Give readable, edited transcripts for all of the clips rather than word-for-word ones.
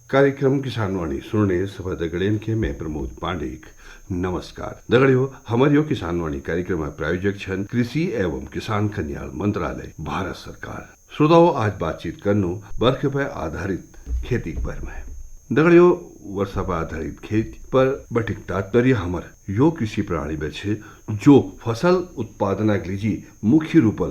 कार्यक्रम किसानवाणी सुनने सभा दगड़ेन के मैं प्रमोद पांडेक नमस्कार दगड़ियों हमारे किसानवाणी कार्यक्रम प्रायोजक छन कृषि एवं किसान कल्याण मंत्रालय भारत सरकार। श्रोताओं आज बातचीत करनो बर्फ पर आधारित खेती पर में दगड़ियों वर्षा पर आधारित खेती पर बटिक तात्पर्य हमर यो कृषि प्रणाली में छे जो फसल उत्पादन के लिए मुख्य रूप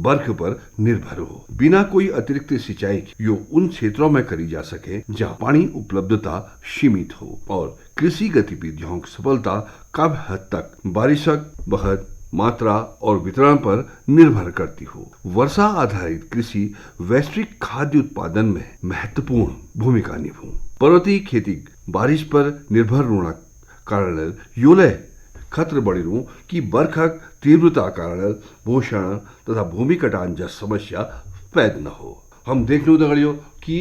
बर्फ पर निर्भर हो बिना कोई अतिरिक्त सिंचाई यो उन क्षेत्रों में करी जा सके जहाँ पानी उपलब्धता सीमित हो और कृषि गतिविधियों की सफलता कब हद तक बारिशक बहत मात्रा और वितरण पर निर्भर करती हो। वर्षा आधारित कृषि वैश्विक खाद्य उत्पादन में महत्वपूर्ण भूमिका निभाऊ। पर्वतीय खेती बारिश पर निर्भर होना कारण योले खतरे बढ़ी रू कि बरखक तीव्रता कारण भूषण तथा भूमि कटान जैसी समस्या पैदा न हो। हम देख लो दगड़ियों कि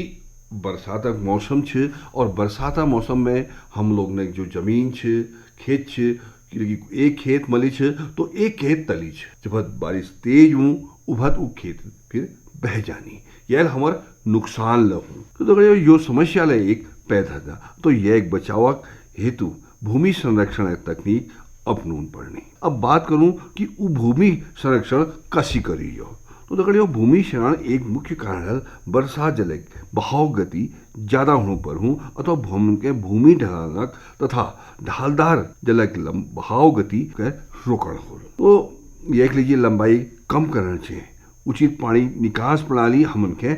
बरसातक मौसम छे और बरसाता मौसम में हम लोग ने जो जमीन छे खेत छे एक खेत मली छे तो एक खेत तली छे जब बारिश तेज हूँ उभत उ खेत फिर बह जानी यह हमार नुकसान लहू तो दगड़ियों यो समस्या ले एक पैदा था तो यह एक बचाव हेतु भूमि संरक्षण तकनीक अपनून पड़नी। अब बात करूं कि वो भूमि संरक्षण कसी करी हो तो दगड़ियों भूमि क्षरण एक मुख्य कारण है वर्षा जल बहाव गति ज्यादा होने पर हूँ अथवा भूमि ढलानक तथा ढालदार जल के बहाव गति के रोकण हो तो एक लीजिए लंबाई कम करना चाहिए उचित पानी निकास प्रणाली हमन के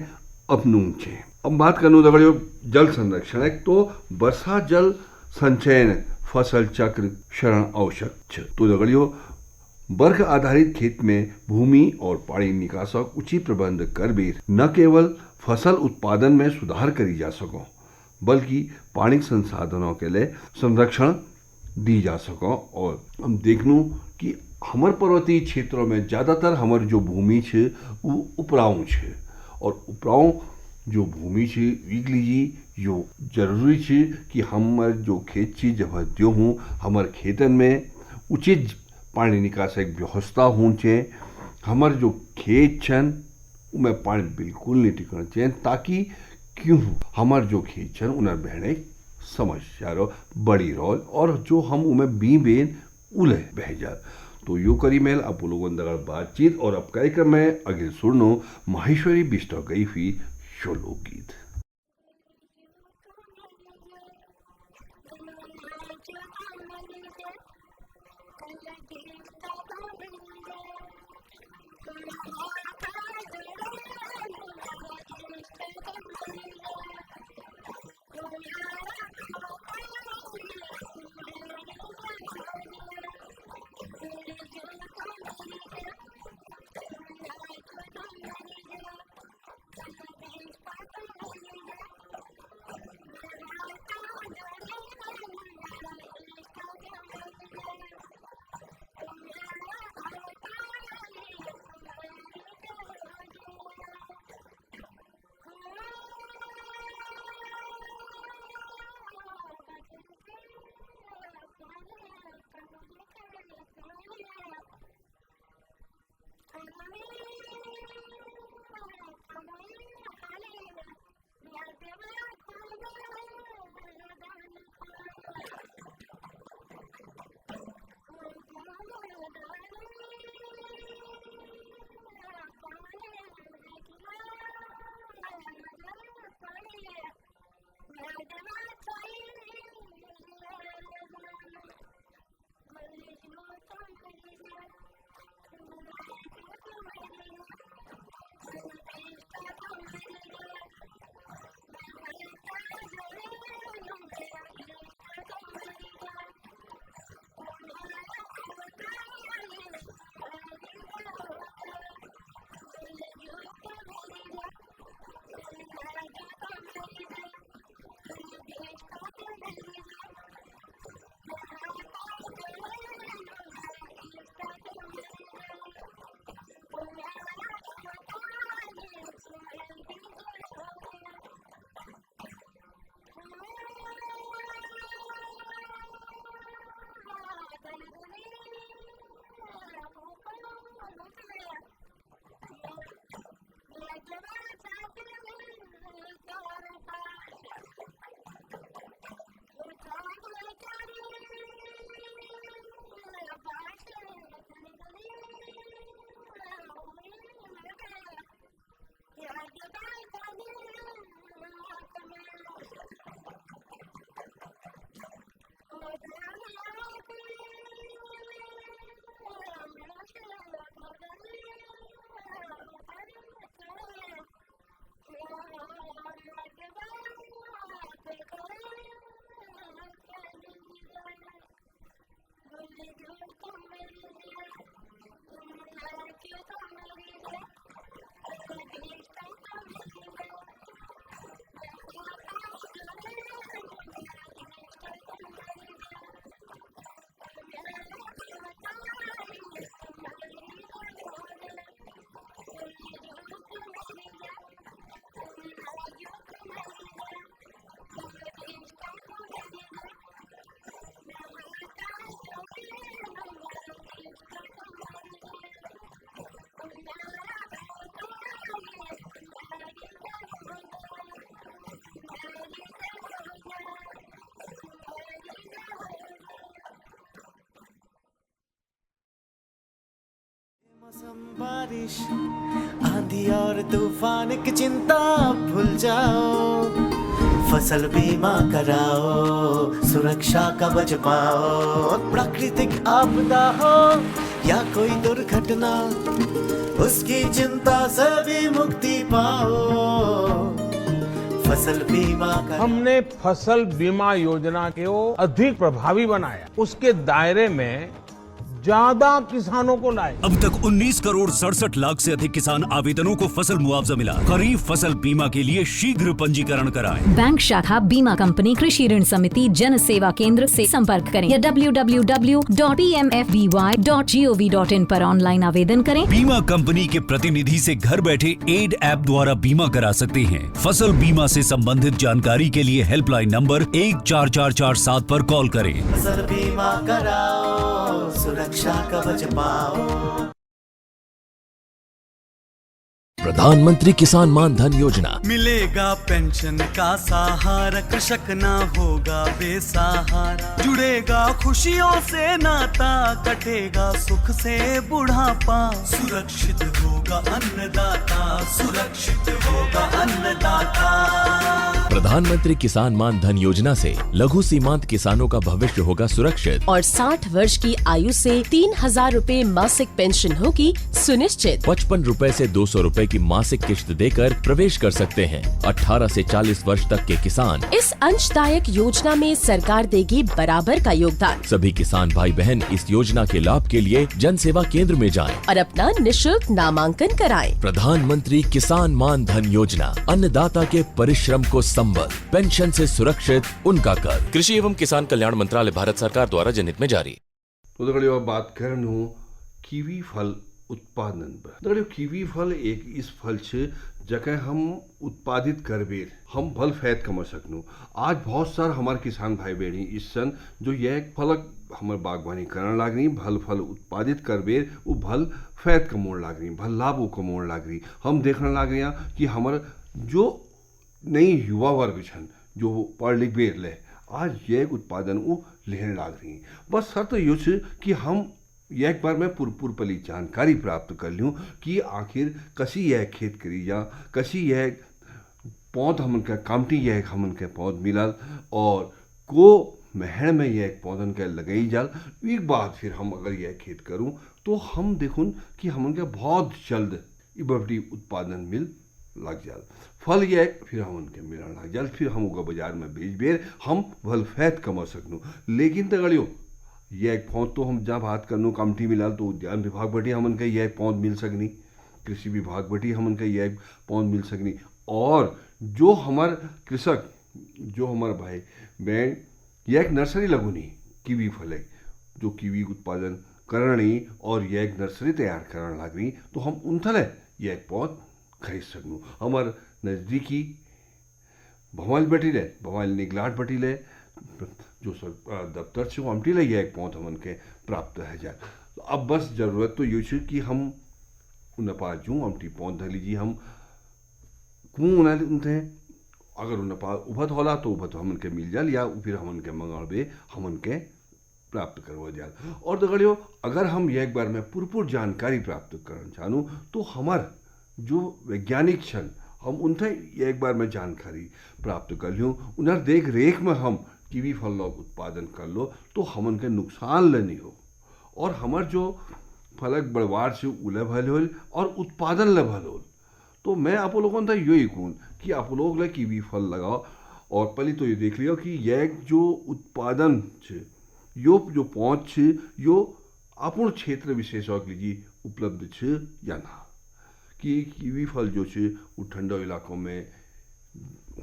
अपनून चाहिए। अब बात करूँ दगड़ियों जल संरक्षण तो वर्षा जल संचयन फसल चक्र शरण आवश्यक तो दगड़ियों बर्फ आधारित खेत में भूमि और पानी निकासक उचित प्रबंध कर भी न केवल फसल उत्पादन में सुधार करी जा सको बल्कि पानी संसाधनों के लिए संरक्षण दी जा सको। और हम देखनू कि हमार पर्वतीय क्षेत्रों में ज्यादातर हमार जो भूमि छे वो उपराऊ छे और उपराऊ जो भूमि छे वीक लीजिए यो जरूरी छे कि हमार जो खेत छे जब त्यो हूँ हमार खेतन में उचित पानी निकास एक व्यवस्था होनी चाहिए। हमार जो खेत छन उनमें पानी बिल्कुल नहीं टिकना चाहिए ताकि क्यों हमार जो खेत छन उन्हें बहने समस्या रो बड़ी रो और जो हम उनमें बी बेन उले बह जा तो यो करी मेल अब लोगों दगड़ बातचीत और अब कार्यक्रम में अगले सुनो माहेश्वरी बिष्ट गई हुई शो लोकगीत। बारिश आंधी और तूफान की चिंता भूल जाओ, फसल बीमा कराओ, सुरक्षा कवच पाओ। प्राकृतिक आपदा हो या कोई दुर्घटना, उसकी चिंता से भी मुक्ति पाओ। फसल बीमा हमने फसल बीमा योजना को अधिक प्रभावी बनाया, उसके दायरे में ज्यादा किसानों को लाए। अब तक 19 करोड़ 67 लाख से अधिक किसान आवेदनों को फसल मुआवजा मिला। खरीफ फसल बीमा के लिए शीघ्र पंजीकरण कराएं। बैंक शाखा, बीमा कंपनी, कृषि ऋण समिति, जन सेवा केंद्र से संपर्क करें या www.pmfby.gov.in पर ऑनलाइन आवेदन करें। बीमा कंपनी के प्रतिनिधि से घर बैठे एड ऐप द्वारा बीमा करा सकते हैं। फसल बीमा से संबंधित जानकारी के लिए हेल्पलाइन नंबर 14447 पर कॉल करें। फसल बीमा कराओ, सुरक्षा कवच पाओ। प्रधानमंत्री किसान मान धन योजना। मिलेगा पेंशन का सहारा, कृषक ना होगा बेसहारा। जुड़ेगा खुशियों से नाता, कटेगा सुख से बुढ़ापा। सुरक्षित होगा अन्नदाता, सुरक्षित होगा अन्नदाता। प्रधानमंत्री किसान मान धन योजना से लघु सीमांत किसानों का भविष्य होगा सुरक्षित और 60 वर्ष की आयु से 3,000 रूपए मासिक पेंशन होगी सुनिश्चित। 55 रूपए से 200 रूपए की मासिक किश्त देकर प्रवेश कर सकते हैं। 18 से 40 वर्ष तक के किसान इस अंशदायक योजना में सरकार देगी बराबर का योगदान। सभी किसान भाई बहन इस योजना के लाभ के लिए जन सेवा केंद्र में जाएं और अपना निशुल्क नामांकन कराएं। प्रधानमंत्री किसान मान धन योजना, अन्नदाता के परिश्रम को संबल, पेंशन से सुरक्षित उनका कर। कृषि एवं किसान कल्याण मंत्रालय, भारत सरकार द्वारा जनहित में जारी। तो दगड़ियों अब बात करनु कीवी फल उत्पादन पर। दगड़ियों कीवी फल एक इस फल छे जगह हम उत्पादित करबेर हम भल फैद कमा सकनु। आज बहुत सारा हमारे किसान भाई बहनी इस सन जो यह फलक हमारे बागवानी करने लाग रही, भल फल उत्पादित करबेर वो भल फैद कमोड़ लाग रही, भल लाभ वो कमोड़ लाग रही। हम देखने लाग रहे हैं कि हमारे जो नई युवा वर्ग छन जो पढ़ लिख बेर ले आज यह उत्पादन वो लेने लाग रही। बस शर्त यो छे कि हम एक बार मैं पूरी जानकारी प्राप्त कर लूँ कि आखिर कसी यह खेत करी जा, कसी यह पौध हमन का कामटी यह हमन के पौध मिलल और को महड़ में यह पौधन के लगाई जाल। एक बार फिर हम अगर यह खेत करूँ तो हम देखूँ कि हमन के बहुत जल्द बड़ी उत्पादन मिल लग जाल। फल यह फिर हमन के मिलने लग जाल, फिर हम बाजार में बेच बेर हम भल फैद कमा सकूँ। लेकिन तगड़ियो यह पौध तो हम जहाँ बात करनू कामटी मिलाल तो उद्यान विभाग बटी हमन के यह पौध मिल सकनी, कृषि विभाग बटी हमन के यह पौध मिल सकनी। और जो हमार कृषक जो हमारे भाई बहन यह एक नर्सरी लगुनी कीवी फल है जो कीवी उत्पादन करनी और यह एक नर्सरी तैयार करने लग रही तो हम उन थले यह पौध खरीद सकूँ। हमार नज़दीकी भवाल बटी ले, भवाल निगलाट बटी ले जो दफ्तर से हमटी ले यह एक पौध हमन के प्राप्त है जाए। तो अब बस जरूरत तो ये कि हम उन पास जूँ हमटी पौध धर लीजिए हम कुएं उनते अगर उन पास उभत होला तो उभत हमन के मिल जाल या फिर हमन के मंगाड़बे हमन के प्राप्त करवा जाल। और दगड़ियों अगर हम एक बार में पूरी जानकारी प्राप्त करना चाहूँ तो हमार जो वैज्ञानिक छन हम उनसे एक बार में जानकारी प्राप्त कर लूँ, उन्हें देख रेख में हम कीवी फल लोग उत्पादन कर लो तो हमन के नुकसान लेनी हो और हमार जो फलक बढ़वार से उले भल हो और उत्पादन ले भल हो। तो मैं आप लोगों से यही कहूँ कि आप लोग ले कीवी फल लगाओ और पहले तो ये देख लियो कि यह जो उत्पादन छे यो जो पौध छे यो अपन क्षेत्र विशेषज्ञ लीजिए उपलब्ध छे या ना, कि कीवी फल जो छे वो ठंडा इलाकों में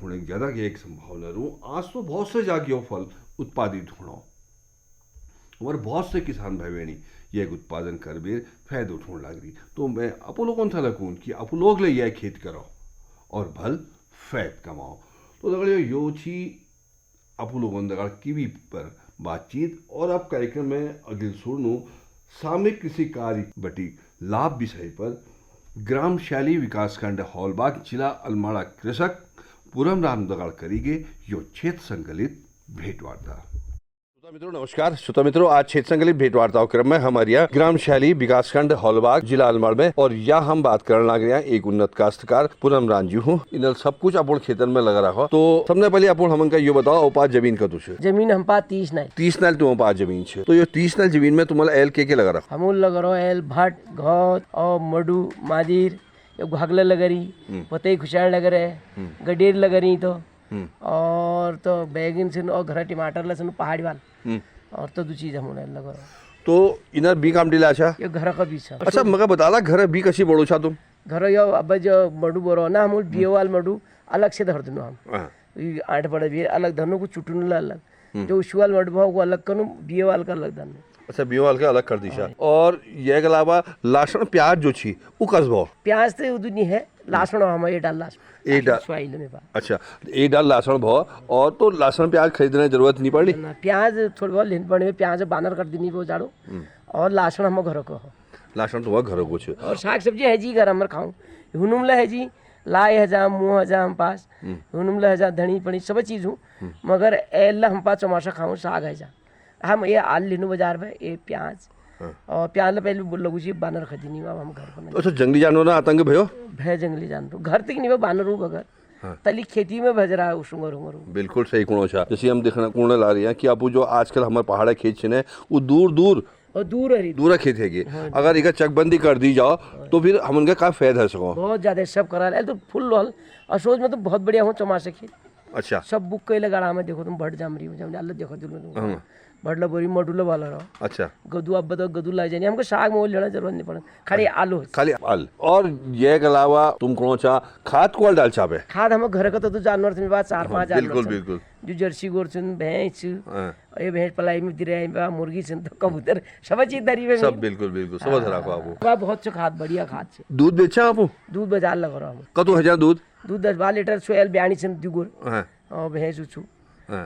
होने की ज़्यादा की एक संभावना रू। आज तो बहुत से जागे फल उत्पादित होना हमारे बहुत से किसान भाई बहनी यह उत्पादन कर बेर फायदा उठाने लग रही। तो मैं आप लोगों से लगूँ कि आप लोग ले यह खेत करो और भल फैद कमाओ। तो दगड़ियों यो छी आप लोगों दगड़ कीवी पर बातचीत और अब कार्यक्रम में अगले सुनू सामयिक कृषि कार्य बटी लाभ विषय पर ग्राम शैली विकासखंड हॉलबाग जिला अलमाड़ा कृषक पूरम राम दगड़ करीगे यो क्षेत्र संकलित भेंट वार्ता। मित्रों नमस्कार। श्रोता मित्रों, आज क्षेत्र संकलित भेंट वार्ताओं क्रम में हमारे यहाँ ग्राम शैली विकासखंड हॉलबाग जिला अलवर में और यहाँ हम बात करने लग रहे हैं एक उन्नत काश्तकार पूनम रांझी हूँ। इन सब कुछ अपन खेतन में लगा रखा। तो सबसे पहले अपन हमन का ये बताओ औपात जमीन का तुझे जमीन हम पास 30 नाल तुम पास जमीन छे। तो ये 30 नाल जमीन में तुम्हारा एल के लगा रखा? हमूल लगा रहो एल भाट घौत और मडू मादिर घागला लगा रही पतई खुशाण लगा रहे गडेर लगा रही तो और तो बैगन से और घर टमाटर लसन पहाड़ी वाल और तो दो चीज हम लगा रहो। तो इनर बी काम डिला अच्छा ये घर का बीच अच्छा मगर बताला घर बी कशी बड़ो छा तुम घर यो अब जो मडू बोरो ना हम बियो वाल मडू अलग से धर दिनो हम 8 बड़े भी अलग धनो को चुटुन अलग जो उशवाल मडू भाव को अलग कनु बियो वाल का अलग धनो। अच्छा बियो के अलग कर दीशा। और ये के अलावा लहसुन प्याज जो छी उ कसबो प्याज तो उदनी है लहसुन हम ये डाल लहसुन ए डाल स्वाइल में बा। अच्छा ए डाल लहसुन भो और तो लहसुन प्याज खरीदने की जरूरत नहीं पड़ी ना प्याज थोड़ी बहुत लेन पड़े प्याज बानर कर देनी वो जाड़ो और लहसुन हम घर को लहसुन तो घर को छे और साग सब्जी है जी घर हमर खाऊं हुनुमला है जी लाए हजा मुँह हजा हम पास हुनुमला हजा धनी पड़ी सब चीज हूँ मगर एल्ला हम पास चमाशा खाऊं साग है जा हम ये आल लेनु बाजार में ये प्याज और प्याज पहले लगू जी बानर खरीदनी हम घर पर अच्छा जंगली जानवर ना आतंक भयो भय जंगली जानवर घर तक नहीं बानर हूँ बगर तली खेती में भज रहा है उशुंगर बिल्कुल सही कुणो छा। जैसे हम देखना कुण ला रही हैं कि आपू जो आजकल हमारे पहाड़ा खेत छे वो दूर दूर और दूर खेत है अगर एक चकबंदी कर दी जाओ तो फिर हम उनका का फायदा है सको बहुत ज्यादा सब करा तो फुल रोल और सोच में तो बहुत बढ़िया हूँ चमाशे खेत अच्छा सब बुक के लगा में देखो तुम भट जामरी अल्लाह देखो तुम भटला बोरी मडूला वाला रहो अच्छा गदू अब बताओ गदू ला जानी हमको साग मोल लेना जरूरत नहीं पड़ा खाली आलू और ये के अलावा तुम कौन सा खाद को डाल चाहे खाद हम घर का तो जानवर से बात 4-5 जानवर बिल्कुल बिल्कुल जो जर्सी गोरचन भैंस ये भैंस पलाई में दिरे मुर्गी से तो कबूतर सब चीज दरी में सब बिल्कुल बिल्कुल सब धरा को आपको बहुत से खाद बढ़िया खाद से दूध बेचा आप दूध बाजार लगा रहा हूँ कतो हजार दूध 10-12 लीटर सोयल बयानी से दुगुर और भैंस उछू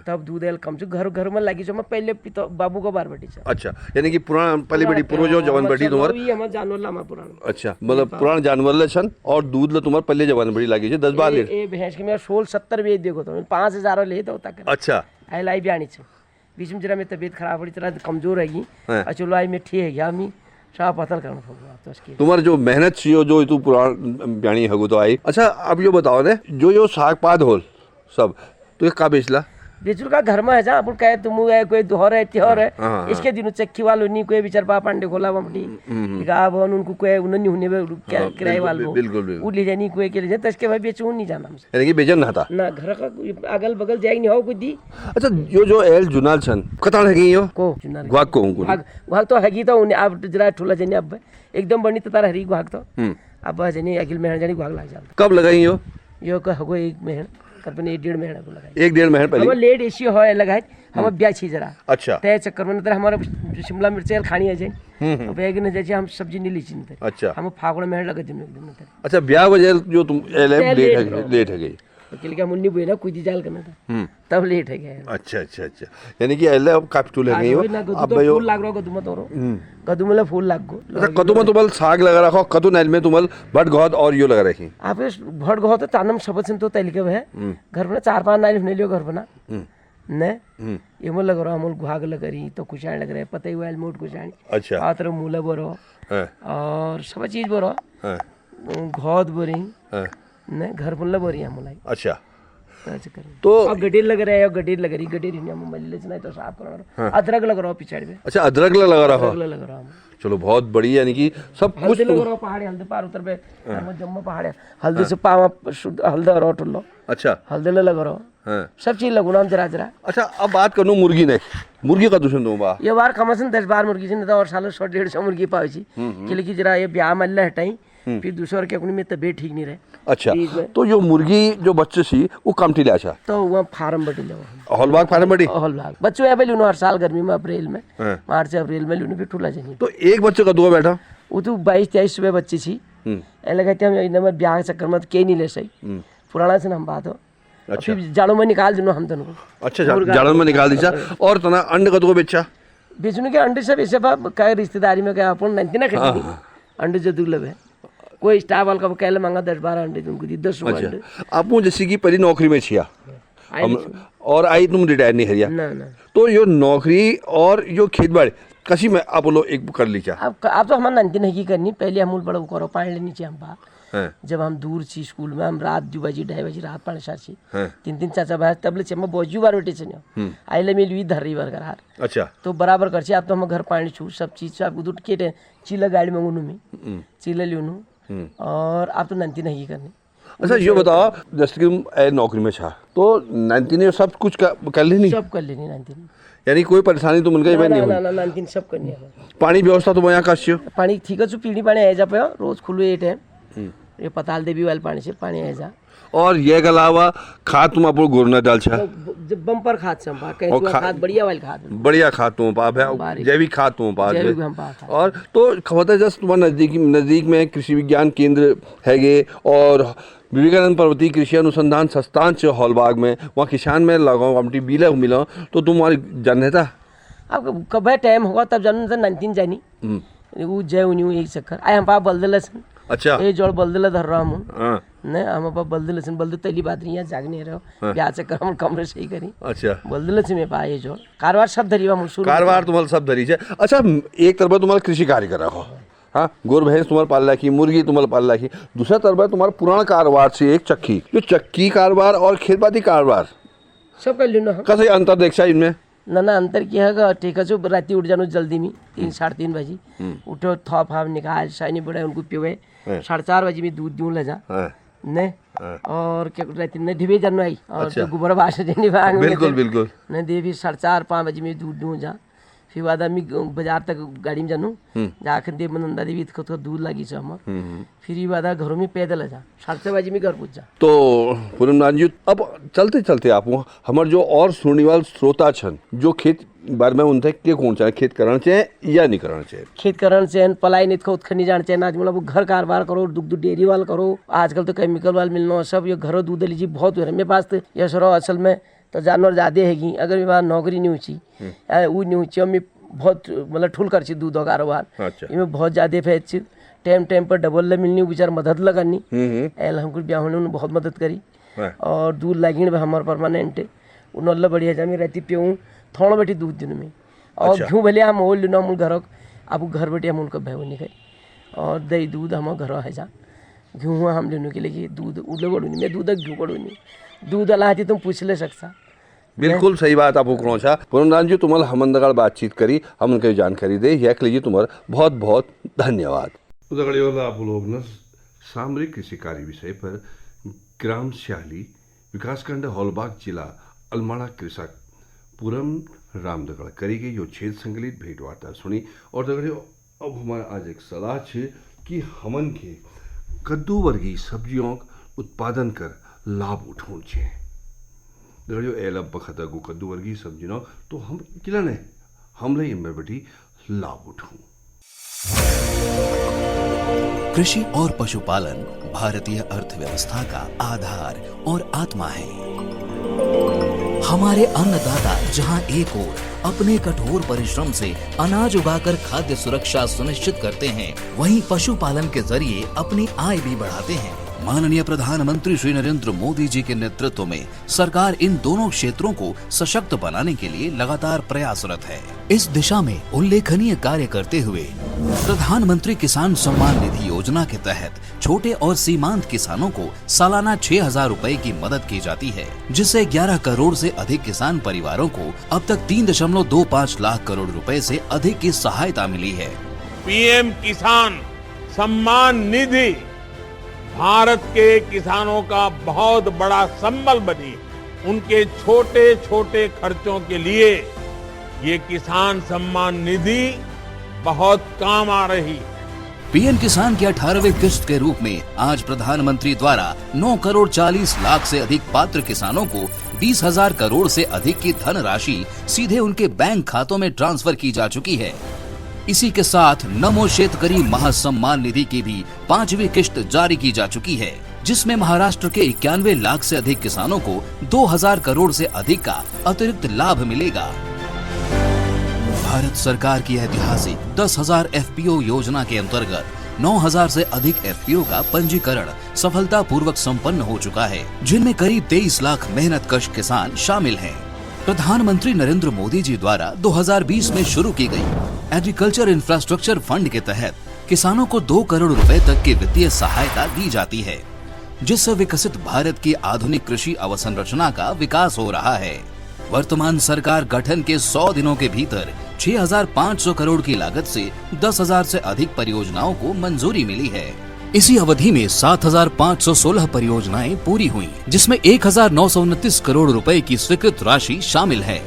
तब दूध एल कम घर घर में लगी मैं पहले बाबू को बार बटी अच्छा यानी कि पुराना पहले बड़ी पूर्वजों जवान बटी तुम्हारे हम जानवर लामा पुराना अच्छा मतलब पुराना जानवर ले छन और दूध ले तुम्हारे पहले जवान बड़ी लगी छे 10-12 लीटर ए भैंस के मैं 16-70 बेच देखो तो 5000 ले तो तक अच्छा आई बयानी छे बीच में जरा में तबीयत खराब पड़ी तरह कमजोर है चलो आई में ठीक है गया मी साफ पतल करना पड़ेगा तो उसकी तुम्हारे जो मेहनत छी जो तू पुरान बयानी हगो तो आई। अच्छा अब ये बताओ ने जो साग पात होल सब तो का बेचला बेचुल का घर में है जा अपन कहे तुम है कोई दोहर है त्योहार है इसके दिनों चक्की वालों नहीं कोई बिचार पा पांडे खोला बमटी गाव उनको कोई उन्होंने होने में किराए वालों बिल्कुल वो ले जानी कोई के ले जाए तसके भाई बेचू नहीं जाना हमसे यानी कि बेचन ना था ना घर का अगल बगल जाएगी नहीं हो कुछ दी। अच्छा जो एल जुनाल छन कतान है यो को गुआक को गुआक तो हैगी तो अब जरा ठुला जनी अब एकदम बनी तो तारा हरी गुआक तो अब जनी अगिल में जनी गुआक लग जाता कब लगाई यो का हगो 1 महीना करपने 1.5 महीना को लगाई 1-1.5 महीना पहले हम लेट एसी होए लगाए हम ब्याह छी जरा अच्छा तय चक्कर में नतर हमारा शिमला मिर्च खानी है जे बैगन जैसे हम सब्जी नहीं लीची नतर अच्छा हम फागुन में लगा दिन एकदम नतर अच्छा ब्याह वजह जो तुम लेट है गई अकेले क्या मुन्नी बुए ना कुछ जाल करना था तब लेट है गया। अच्छा अच्छा अच्छा यानी कि एले अब काफी टूल है गई हो अब यो फूल लाग रहा गदुम तोरो गदुम में फूल लाग गो अच्छा कदुम तुमल साग लगा रखो कदु नाइल में तुमल भट घोत और यो लगा रखी आप भट घोत तो तानम शब्द से तो तैलिके है घर में 4-5 नाइल होने लियो घर बना ने ये मोल लग रहा मोल गुहाग लग रही तो कुछाण लग रहे पतई वाल मोट कुछाण अच्छा आतर मूला बोरो और सब चीज बोरो घोत बोरी ने घर पुल्ला बोरी है मुलाई अच्छा तो अब गडीर लग रहा है गडीर लग रही गडीर हम मल्ले से नहीं तो साफ करो अदरक लग रहा है पिछाड़ी में अच्छा अदरक लगा रहा चलो बहुत बढ़िया यानी कि सब कुछ लग रहा पहाड़ी हल्दी पार उतर पे जम्मू पहाड़ हल्दी से पावा हल्दा रोट लो अच्छा हल्दी लग रहा सब चीज लगो नाम जरा जरा। अच्छा अब बात करूँ मुर्गी ने मुर्गी का दुश्मन दो बा ये बार कमसन 10-12 मुर्गी से और सालों 100-150 मुर्गी पाई कि जरा ये ब्याह मल्ला हटाई फिर दूसरे के अपनी में तबीयत ठीक नहीं रहे। अच्छा तो जो मुर्गी जो बच्चे सी वो कमटी ले अच्छा तो वहाँ फार्म बटी ले हॉलबाग फार्म बटी हॉलबाग बच्चों है भाई हर साल गर्मी में अप्रैल में मार्च से अप्रैल में लूने भी ठूला चाहिए तो एक बच्चे का दो बैठा वो तो 22-23 सुबह बच्ची थी कहते हम नंबर ब्याह चक्कर में के नहीं ले सही पुराना से हम बात हो अच्छा जाड़ों में निकाल दिनो हम दोनों अच्छा जाड़ों में निकाल दीजा और तना अंडे का दो बेचा बेचने के अंडे सब ऐसे क्या रिश्तेदारी में क्या अपन नहीं ना खरीदी अंडे जो दुर्लभ है कोई स्टाफ वाला कहले मांगा 10-12 अंडे तुमको दी 10 अंडे आप जैसे कि पहली नौकरी में छिया और आई तुम रिटायर नहीं हरिया ना ना तो यो नौकरी और यो खेत बाड़ी कसी में आप लोग एक कर ली क्या अब तो हमारा नंदी नहीं करनी पहले हम बड़ा करो पानी लेनी चाहिए हम बात हैं? जब हम दूर छी स्कूल में हम रात 2 बजे 2:30 बजे रात पानी सार छी हैं? 3 चाचा भाई तब ले चम्मा बोझू बार बेटे छन्यो आइले मिल भी धरी बार करार अच्छा तो बराबर कर छी आप तो हम घर पानी छू सब चीज सब दूध के चीला गाड़ी में उनु में चीला लेनु और आप तो नंदी नहीं करनी अच्छा ये बताओ जैसे कि तुम नौकरी में छा तो 19 ने सब कुछ कर लेनी सब कर लेनी नंदी यानी कोई परेशानी तो मिल गई मैं नहीं ना ना नंदी सब करनी है पानी व्यवस्था तो यहाँ का पानी ठीक है पीढ़ी पानी है जा पे रोज खुलो ये टाइम ये पताल देवी वाले पानी से पानी है जा और ये के अलावा खाद तुम आप गोर न डाल छा जब बम्पर खाद से खाद बढ़िया वाली खाद बढ़िया खाद तुम पाप है जैविक खाद तुम पाप जैविक है हम पास है। और तो खबर जस्ट तुम्हारे नजदीक में कृषि विज्ञान केंद्र है और विवेकानंद पर्वतीय कृषि अनुसंधान संस्थान से हॉलबाग में वहाँ किसान में लगाओ कमटी बीला मिला तो तुम्हारी जानता अब कब टाइम होगा तब जानू सर 19 जानी वो जय उन्हीं एक चक्कर आए हम पाप बलदल सन अच्छा ये जोड़ बलदल धर रहा हूँ हाँ ने हम पाप बलदल सन बलदल तैली बात नहीं है जागने रहो ब्याह चक्कर हम कमरे सही करी अच्छा बलदल से में पाए जोड़ कारवार सब धरी हुआ मुझे कारवार तुम्हारा सब धरी है अच्छा एक तरफ तुम्हारा कृषि कार्य कर रहा हो हाँ गोर भैंस तुम्हारे पाल रखी मुर्गी तुम्हारे पाल रखी दूसरा तरफ तुम्हारा पुराना कारोबार से एक चक्की जो चक्की कारोबार और खेतबाड़ी कारोबार सब कर लेना कैसे अंतर देखा इनमें ना अंतर किया है ठीक है जो राती उठ जानो जल्दी में 3-3:30 बजे उठो थॉप हाफ निकाल शाइनी बड़े उनको पिवे 4:30 बजे में दूध दूँ ले जा ने और क्या राती ने दिवे जानो आई और तो गोबर भाषा देनी भाग बिल्कुल बिल्कुल ने देवी 4:30-5 बजे में दूध दूँ जा फिर बाद आदमी बाजार तक गाड़ी में जानू जाकर देव नंदा देवी खुद को दूध लगी से हमार फिर ये बाद घरों में पैदल जा 6:30 बजे में घर पहुँच जा तो पूनम जी अब चलते चलते आप हमारे जो और सुनने वाले श्रोता छन जो खेत बारे में उनसे क्या कौन चाहिए खेत करना चाहिए या नहीं करना चाहिए खेत करना चाहिए पलाई नहीं खुद नहीं जाना चाहिए आज मतलब घर कारोबार करो दुग्ध डेयरी वाला करो आजकल तो केमिकल वाला मिलना सब ये घरों दूध लीजिए बहुत हो रहा है मेरे पास तो यह सरो असल में तो जानवर ज़्यादा हैगी अगर मेरे पास नौकरी नहीं हुई वो नहीं हुई मैं बहुत मतलब ठुल कर दूध का कारोबार इनमें बहुत ज़्यादा फैच टाइम पर डबल ले मिलनी बेचार मदद लगानी एल हमको ब्याह होने उन्होंने बहुत मदद करी और दूध लगी हमारे परमानेंट उन्होंने बढ़िया जामी रहती प्यूँ थोड़ा बैठी दूध दिन में और घूँ भले हम ओल लेना हम घर अब घर बैठे हम उनका भय नहीं खाई और दही दूध हम घर है जा घूँ हम लेने के लिए दूध उड़े बढ़ूनी मैं दूध घूँ बढ़ूनी दूध अला तुम पूछ ले सकता बिल्कुल सही बात आप करो पूनम जी तुम्हारा हमंदगढ़ बातचीत करी हम उनके जानकारी दे यह के लिए तुम्हारा बहुत बहुत धन्यवाद आप लोग न सामरिक कृषि कार्य विषय पर ग्राम श्याली विकासखंड हॉलबाग जिला अलमाड़ा कृषक पूरम रामदगड़ करी गई यो क्षेत्र संकलित भेंट वार्ता सुनी और दगड़ियों अब हमारा आज एक सलाह है कि हमन के कद्दू वर्गीय सब्जियों उत्पादन कर लाभ उठाना चाहिए दगड़ियों एलब बखतगु कद्दू वर्गीय सब्जी न तो हम किला ने हमले इनमें बेटी लाभ उठाऊं। कृषि और पशुपालन भारतीय अर्थव्यवस्था का आधार और आत्मा है। हमारे अन्नदाता जहां एक ओर अपने कठोर परिश्रम से अनाज उगाकर खाद्य सुरक्षा सुनिश्चित करते हैं, वहीं पशुपालन के जरिए अपनी आय भी बढ़ाते हैं। माननीय प्रधानमंत्री श्री नरेंद्र मोदी जी के नेतृत्व में सरकार इन दोनों क्षेत्रों को सशक्त बनाने के लिए लगातार प्रयासरत है। इस दिशा में उल्लेखनीय कार्य करते हुए प्रधानमंत्री किसान सम्मान निधि योजना के तहत छोटे और सीमांत किसानों को सालाना 6,000 रुपए की मदद की जाती है, जिससे 11 करोड़ से अधिक किसान परिवारों को अब तक 3.25 लाख करोड़ रुपए से अधिक की सहायता मिली है। पीएम किसान सम्मान निधि भारत के किसानों का बहुत बड़ा संबल बनी। उनके छोटे छोटे खर्चों के लिए ये किसान सम्मान निधि बहुत काम आ रही। पीएम किसान की 18वीं किस्त के रूप में आज प्रधानमंत्री द्वारा 9 करोड़ 40 लाख से अधिक पात्र किसानों को 20,000 करोड़ से अधिक की धनराशि सीधे उनके बैंक खातों में ट्रांसफर की जा चुकी है। इसी के साथ नमो शेतकरी महासम्मान निधि की भी 5वीं किस्त जारी की जा चुकी है, जिसमें महाराष्ट्र के 91 लाख से अधिक किसानों को 2,000 करोड़ से अधिक का अतिरिक्त लाभ मिलेगा। भारत सरकार की ऐतिहासिक 10,000 FPO योजना के अंतर्गत 9,000 से अधिक एफपीओ का पंजीकरण सफलतापूर्वक संपन्न हो चुका है, जिनमें करीब 23 लाख मेहनतकश किसान शामिल हैं। प्रधानमंत्री नरेंद्र मोदी जी द्वारा 2020 में शुरू की गई एग्रीकल्चर इंफ्रास्ट्रक्चर फंड के तहत किसानों को 2 करोड़ रुपए तक की वित्तीय सहायता दी जाती है, जिससे विकसित भारत की आधुनिक कृषि अवसंरचना का विकास हो रहा है। वर्तमान सरकार गठन के 100 दिनों के भीतर 6,500 करोड़ की लागत से 10,000 से अधिक परियोजनाओं को मंजूरी मिली है। इसी अवधि में 7,516 परियोजनाएं पूरी हुई, जिसमें 1,929 करोड़ रुपए की स्वीकृत राशि शामिल है।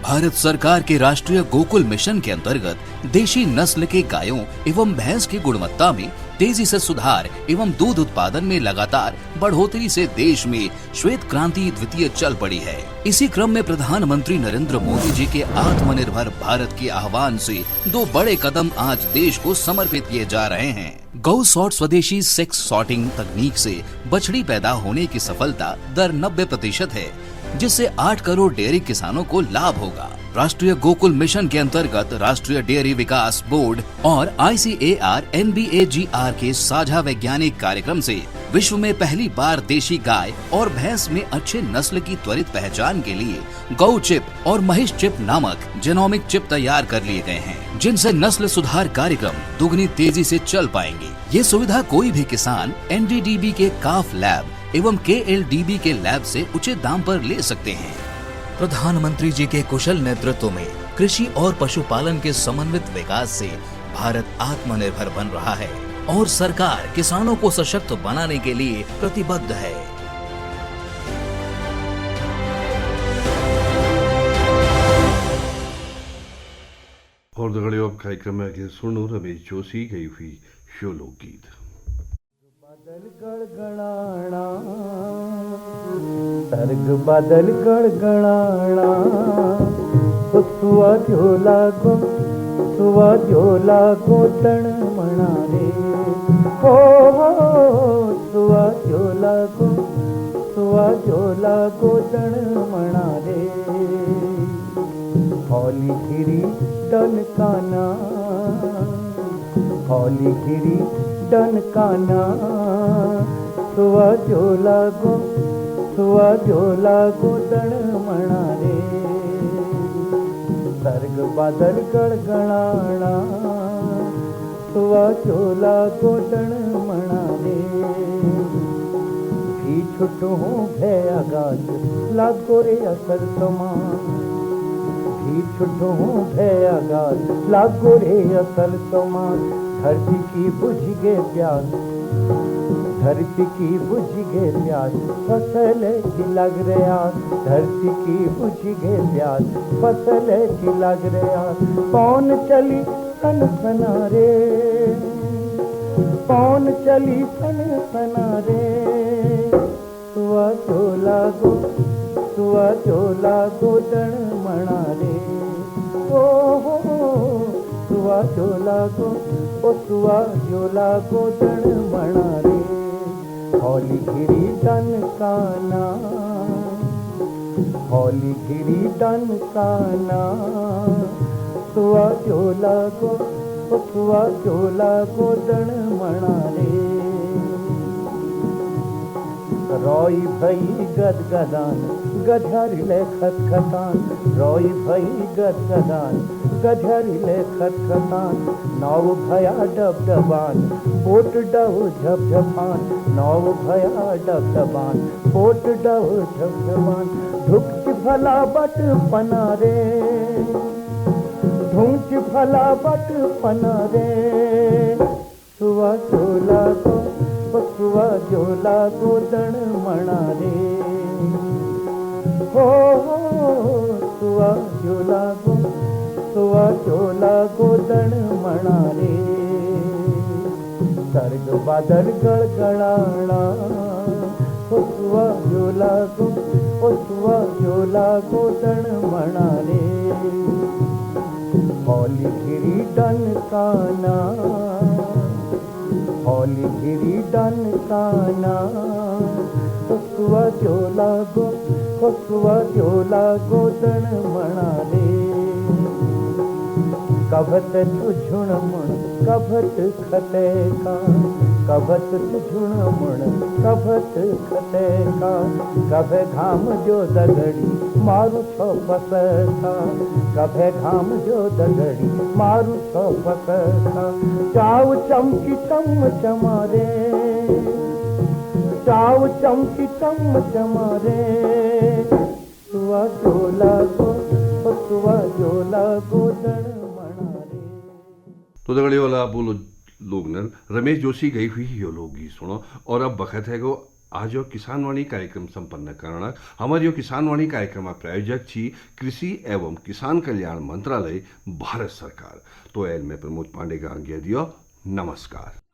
भारत सरकार के राष्ट्रीय गोकुल मिशन के अंतर्गत देशी नस्ल के गायों एवं भैंस की गुणवत्ता में तेजी से सुधार एवं दूध उत्पादन में लगातार बढ़ोतरी से देश में श्वेत क्रांति द्वितीय चल पड़ी है। इसी क्रम में प्रधानमंत्री नरेंद्र मोदी जी के आत्मनिर्भर भारत के आह्वान से 2 बड़े कदम आज देश को समर्पित किए जा रहे हैं। गौ सॉर्ट स्वदेशी सेक्स सॉर्टिंग तकनीक से बछड़ी पैदा होने की सफलता दर 90% है, जिससे 8 करोड़ डेयरी किसानों को लाभ होगा। राष्ट्रीय गोकुल मिशन के अंतर्गत राष्ट्रीय डेयरी विकास बोर्ड और ICAR NBAGR के साझा वैज्ञानिक कार्यक्रम से विश्व में पहली बार देशी गाय और भैंस में अच्छे नस्ल की त्वरित पहचान के लिए गौ चिप और महिष चिप नामक जेनोमिक चिप तैयार कर लिए गए हैं, जिनसे नस्ल सुधार कार्यक्रम दुगनी तेजी से चल पाएंगे। ये सुविधा कोई भी किसान NDDB के काफ लैब एवं KLDB के लैब से उचित दाम पर ले सकते हैं। प्रधानमंत्री जी के कुशल नेतृत्व में कृषि और पशुपालन के समन्वित विकास से भारत आत्मनिर्भर बन रहा है और सरकार किसानों को सशक्त बनाने के लिए प्रतिबद्ध है। और दगड़ियों अब कार्यक्रम में आगे सुनो रमेश जोशी गई हुई शो लोकगीत। सर्ग बादल गड़गड़ाना सुआ झोला को तण मना रे हो सुआ झोला को तण मना रे हौली गिरी डनकाना हौली गिरी डनकाना सुआ झोला को तण मना रे सर्ग बादल गड़गड़ाना सुआ झोला को तण मना रे भी छुटू भय आगाज लागो रे असल समान भी छुटू भय आगाज लागो रे असल समान धरती की बुझ गे प्यास धरती की बुझ गे प्यास फसल की लग रहा धरती की बुझ गे प्यास फसल की लग रहा कौन चली सन सना रे कौन चली सन सना रे सुआ झोला को तण मना रे ओ सुआ झोला को तण मना रे हौली गिरी डनकाना हौली गिरी डनकाना सुआ झोला को तण मना रे रोई भई गदगदान गधरिले खतखतान रोई भई गदगदान गधरिले खतखतान नाव भया डबडबान पोट डव झपझपान नाव भया डबडबान पोट डव झपझपान ढुक भला बट पना रे ढूंच भला बट पना रे सुआ झोला को तण मना रे हो सुआ झोला को तण मना रे सर्ग बादल गड़गड़ाना सुआ झोला को तण मना रे हौली गिरी डनकाना हौली गिरी डनकाना सुआ झोला को तण मना रे कभत झुझुण मुण कभत खते का कभत झुझुण मुण कभत खते का कभे घाम जो दगड़ी मारू छो पसता कभे घाम जो दगड़ी मारू छो पसता चाव चमकी चम चमारे चाव चमकी चम चमारे सुवा जोला गो सुवा जोला गोदन मणारे। तो दगड़े वाला बोलो लोग न रमेश जोशी गई हुई यो लोकगीत सुनो और अब बखत है गो आज किसानवाणी कार्यक्रम संपन्न करना हमारे किसानवाणी कार्यक्रम प्रायोजक छी कृषि एवं किसान कल्याण मंत्रालय भारत सरकार। तो एल में प्रमोद पांडे का आज्ञा दियो। नमस्कार।